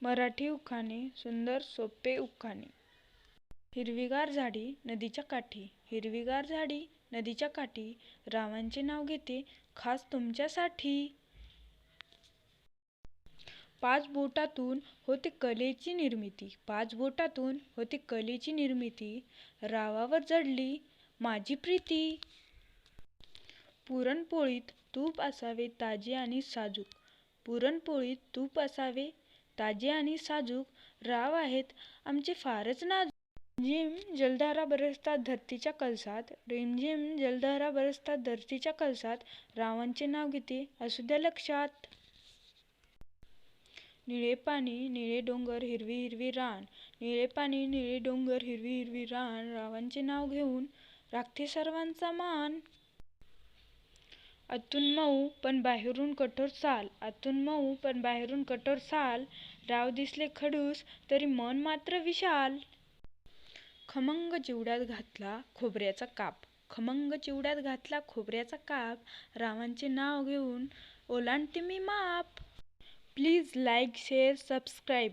मराठी उखाणे सुंदर सोपे उखाणे. हिरवीगार झाडी नदीच्या काठी, हिरवीगार झाडी नदीच्या काठी, रावांचे नाव घेते खास तुमच्यासाठी. पाच बोटातून होते कलेची निर्मिती, पाच बोटातून होते कलेची निर्मिती, रावावर जडली माझी प्रीती. पुरणपोळीत तूप असावे ताजे आणि साजूक, पुरणपोळीत तूप असावे ताजे आणि साजूक, राव आहेत आमचे फारच नाजूक. रिमझिम जलधारा बरसतात धरतीच्या कलसात, रिमझिम जलधारा बरसतात धरतीच्या कलसात, रावांचे नाव घेते असू द्या लक्षात. निळे पाणी निळे डोंगर हिरवी हिरवी रान, निळे पाणी निळे डोंगर हिरवी हिरवी रान, रावांचे नाव घेऊन राखते सर्वांचा मान. आतून मऊ पण बाहेरून कठोर साल, आतून मऊ पण बाहेरून कठोर साल, राव दिसले खडूस तरी मन मात्र विशाल. खमंग चिवड्यात घातला खोबऱ्याचा काप, खमंग चिवड्यात घातला खोबऱ्याचा काप, रावांचे नाव घेऊन ओलांडते मी माप. Please like share subscribe.